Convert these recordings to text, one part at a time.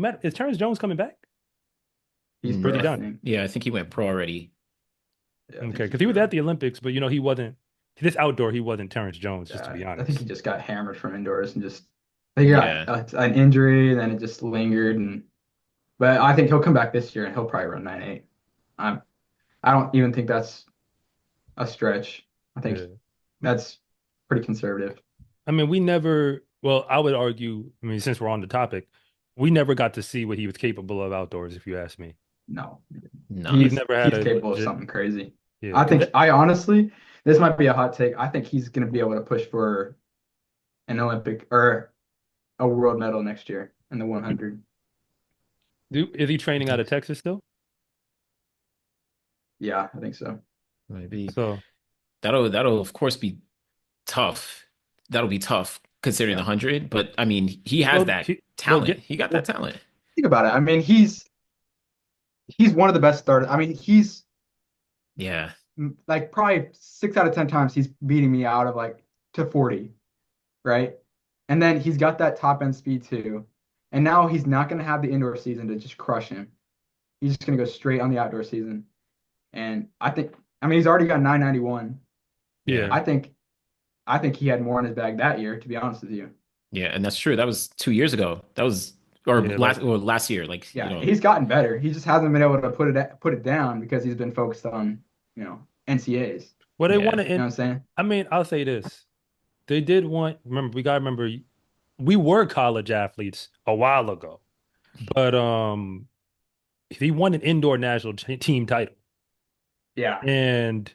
Matt, is Terrence Jones coming back? He's Or is pro, he I done? think. Yeah, I think he went pro already. Yeah, I Okay, think because he's he was pro. at the Olympics, but he wasn't. This outdoor, he wasn't Terrence Jones, just to Yeah, be I think honest. he just got hammered from indoors and just they got Yeah. an injury and then it just lingered and but I think he'll come back this year and he'll probably run 9.8. I'm I don't even think that's a stretch. I think Yeah. that's pretty conservative. I mean, we never. Well, I would argue. I mean, since we're on the topic, we never got to see what he was capable of outdoors. If you ask me, No. Nah. he's never had He's a capable of legit. something crazy. Yeah, I because think I honestly this might be a hot take. I think he's going to be able to push for an Olympic or a world medal next year in the 100. is he training out of Texas still? Yeah, I think so. Maybe So, that'll of course be tough. That'll be tough considering the Yeah. 100, but I mean, he has well, that well, talent. He got that Well, talent. think about it. I mean, he's one of the best starters. I mean, he's Yeah. like probably 6 out of 10 times he's beating me out of like to 40, right? And then he's got that top end speed too. And now he's not going to have the indoor season to just crush him. He's just going to go straight on the outdoor season. And I mean, he's already got 991. yeah, Yeah. I think, I think he had more in his bag that year, to be honest with you. Yeah, and that's true. That was 2 years ago. That was or yeah. Like, last year, like, Yeah, he's gotten better. He just hasn't been able to put it down because he's been focused on, NCAAs. well, they want yeah. to. You know what I'm saying? I mean, I'll say this: they did want. Remember, we gotta remember, we were college athletes a while ago, but he won an indoor national team title, Yeah. and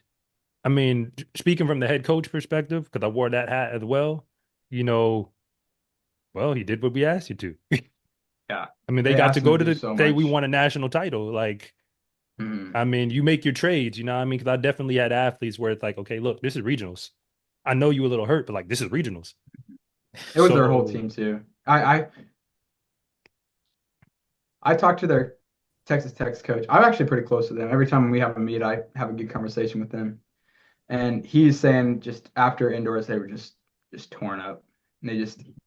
I mean, speaking from the head coach perspective, because I wore that hat as well, you know, well, he did what we asked you to. Yeah. I mean, they They got to asked him go to to do the so say we much. won a national title. Like, Mhm. I mean, you make your trades, you know what I mean? Because I definitely had athletes where it's like, okay, look, this is regionals. I know you a little hurt, but like, this is regionals. It was their whole So, team too. I talked to their Texas Tech's coach. I'm actually pretty close to them. Every time we have a meet, I have a good conversation with them. And he's saying just after indoors, they were just torn up. And they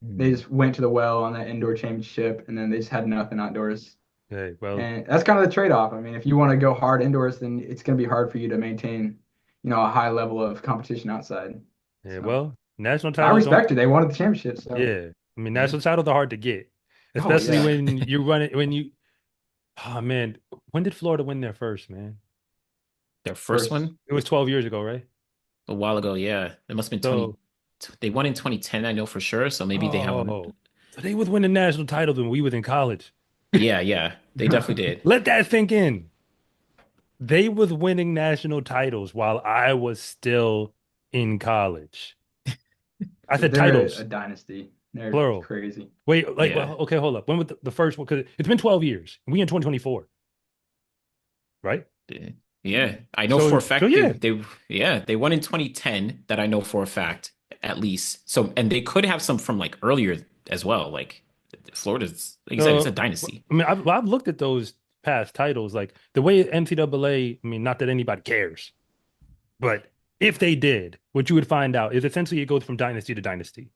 Mm. just went to the well on that indoor championship, and then they just had nothing outdoors. hey, well, And that's kind of the trade-off. I mean, if you want to go hard indoors, then it's going to be hard for you to maintain, a high level of competition outside. yeah, So well, national I titles don't. respect it. They wanted the championship, so Yeah, I mean, yeah. national titles are hard to get, Oh especially yeah. when you run it. When you, oh man, when did Florida win their first, man? Their first First, one It was 12 years ago, right? a while ago, yeah. It must have been 20. So, They won in 2010, I know for sure. So maybe they haven't. oh, so they was winning national titles when we was in college. Yeah, yeah. They definitely did. Let that sink in. They was winning national titles while I was still in college. I said they're a titles, dynasty. They're plural. crazy. Wait, like, Yeah. well, okay, hold up. When was the first one? Because it's been 12 years. We in 2024, right? Yeah. I know for a So fact yeah. they won in 2010 that I know for a fact, at least. So, and they could have some from like earlier as well. Like Florida's, like you said, it's a So dynasty. I mean, I've looked at those past titles, like the way NCAA. I mean, not that anybody cares, but if they did, what you would find out is essentially it goes from dynasty to dynasty.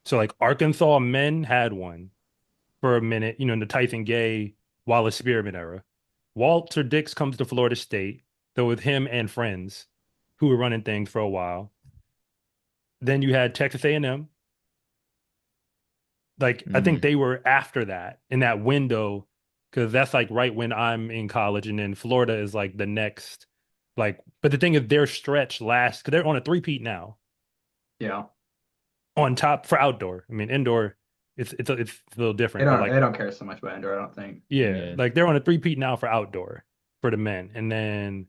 So like Arkansas men had one for a minute, in the Tyson Gay, Wallace Spearman era. Walter Dix comes to Florida State, though with him and friends who were running things for a while. Then you had Texas A&M. Like I think Mm. they were after that in that window because that's like right when I'm in college, and then Florida is like the next. Like, but the thing is, their stretch lasts because they're on a three-peat now. Yeah. On top for outdoor, I mean indoor, it's a little They different, but don't like they don't care so much about indoor, I don't think. yeah, Yeah. like they're on a three-peat now for outdoor for the men, and then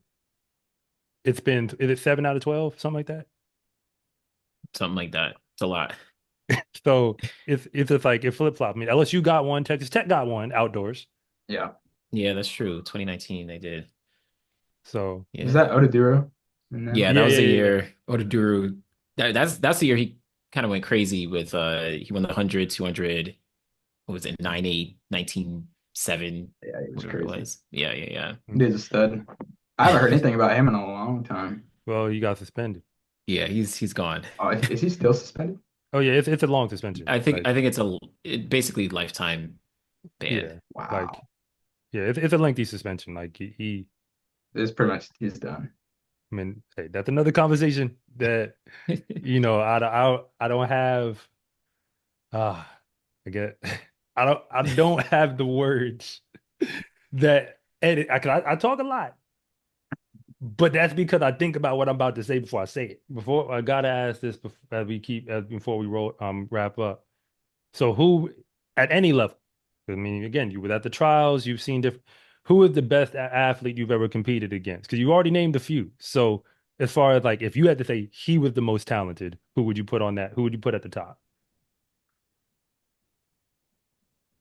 it's been is it 7 out of 12, something like that. Something like that. It's a lot. So it's just like it flip flop. I mean, LSU got one, Texas Tech got one outdoors. Yeah. Yeah, that's true. 2019 they did. So Is Yeah. that Oduduru? And Yeah, then that yeah, was yeah, the yeah. year Oduduru. That's the year he kind of went crazy with he won the 100, 200. What was it? 9.8, 19.7, yeah, he was whatever it crazy. was. Yeah, yeah, yeah. He's a stud. I haven't heard anything about him in a long time. Well, you got suspended. Yeah, he's gone. Oh, is he still suspended? Oh yeah, it's a long suspension. I think Like I think it's basically lifetime Bad. Like, Wow. yeah, it's a lengthy suspension. Like It's pretty much he's done. I mean, hey, that's another conversation that I don't have. Uh, I get, I don't have the words that edit. I talk a lot, but that's because I think about what I'm about to say before I say it. Before I gotta ask this before we wrap up. So who at any level? I mean, again, you were at the trials. You've seen different. Who is the best athlete you've ever competed against? Because you already named a few. So as far as like, if you had to say he was the most talented, who would you put on that? Who would you put at the top?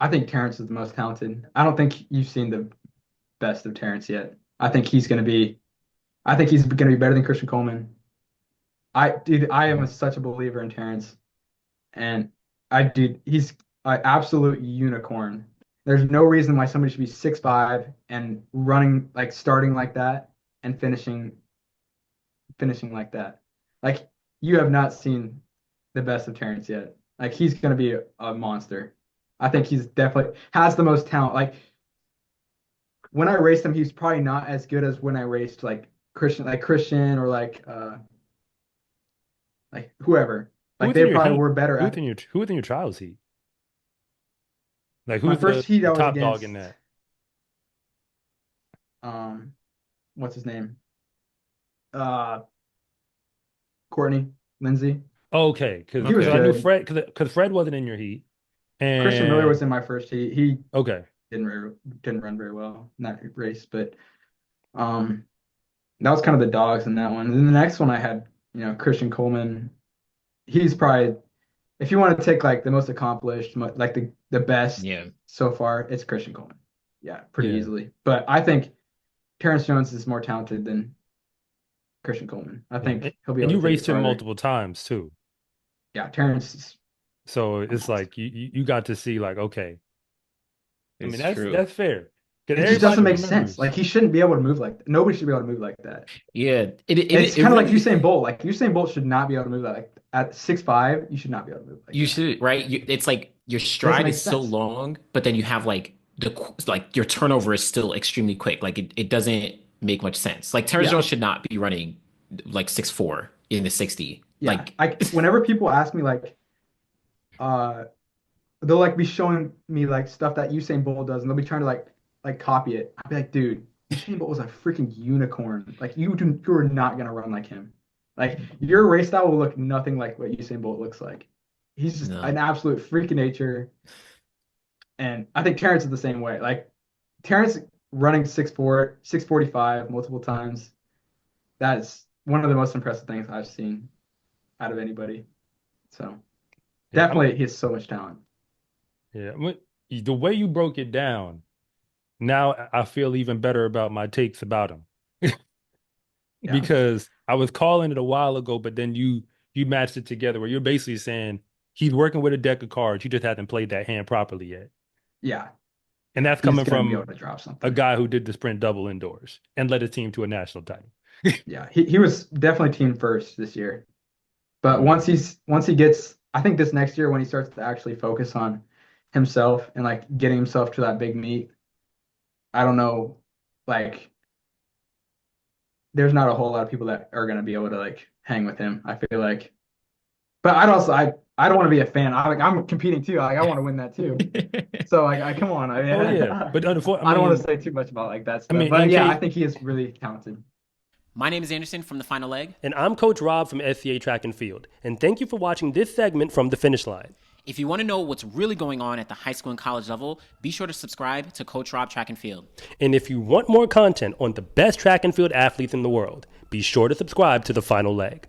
I think Terrence is the most talented. I don't think you've seen the best of Terrence yet. I think he's gonna be better than Christian Coleman. I am such a believer in Terrence, and he's an absolute unicorn. There's no reason why somebody should be 6'5" and running like starting like that and finishing like that. Like you have not seen the best of Terrence yet. Like he's gonna be a monster. I think he's definitely has the most talent. Like when I raced him, he's probably not as good as when I raced like Christian or like whoever. Who Like within they your probably heat? were better at Who within your trials heat? Like my who's first heat. the I was top dog in against that? um, what's his name? Uh, Courtney Lindsay. Okay, He was because I knew Okay. good. Fred because Fred wasn't in your heat, Christian Miller and was in my first heat. He okay, didn't run very well in that race, but um, that was kind of the dogs in that one. And then the next one I had, Christian Coleman. He's probably if you want to take like the most accomplished, like the best Yeah. so far, it's Christian Coleman. Yeah, pretty yeah, easily. But I think Terrence Jones is more talented than Christian Coleman. I yeah. think he'll be And able you to take it raced him farther. multiple times too, Yeah, Terrence is so a it's monster. like you got to see like, okay, I mean It's true. that's fair because It just doesn't everybody make sense. remembers. Like he shouldn't be able to move like that. Nobody should be able to move like that. Yeah. It's It kind of like really Usain Bolt. Like Usain Bolt should not be able to move that. Like at 6'5", you should not be able to move like you that. should, right? It's like your Doesn't stride make is so sense. long, but then you have like like your turnover is still extremely quick. Like it doesn't make much sense. Like Terrence Yeah. Jones should not be running like 6'4" in the 60. Yeah. Like Whenever people ask me like uh they'll like be showing me like stuff that Usain Bolt does, and they'll be trying to like copy it. I'd be like, dude, Usain Bolt was a freaking unicorn. Like you are not gonna run like him. Like your race style will look nothing like what Usain Bolt looks like. He's just no. an absolute freak of nature, and I think Terrence is the same way. Like Terrence running 6'4", 6'45" multiple times. That's one of the most impressive things I've seen out of anybody. So Yeah, I'm definitely, he has so much talent. yeah. The way you broke it down, now I feel even better about my takes about him Yeah, because I was calling it a while ago, but then you matched it together where you're basically saying he's working with a deck of cards. You just haven't played that hand properly yet. yeah. And that's He's coming gonna be able from to drop a something. guy who did the sprint double indoors and led his team to a national title. Yeah, he was definitely team first this year. But once he gets, I think this next year when he starts to actually focus on himself and like getting himself to that big meet, I don't know, like there's not a whole lot of people that are gonna be able to like hang with him. I feel like, but I don't want to be a fan. I'm competing too. Like I want to win that too. So like I come on. Oh yeah, but I don't want to say too much about like that I stuff. mean, But yeah, I NK. think he is really talented. My name is Anderson from the final leg. And I'm Coach Rob from SCA Track and Field. And thank you for watching this segment from the finish line. If you want to know what's really going on at the high school and college level, be sure to subscribe to Coach Rob Track and Field. And if you want more content on the best track and field athletes in the world, be sure to subscribe to the final leg.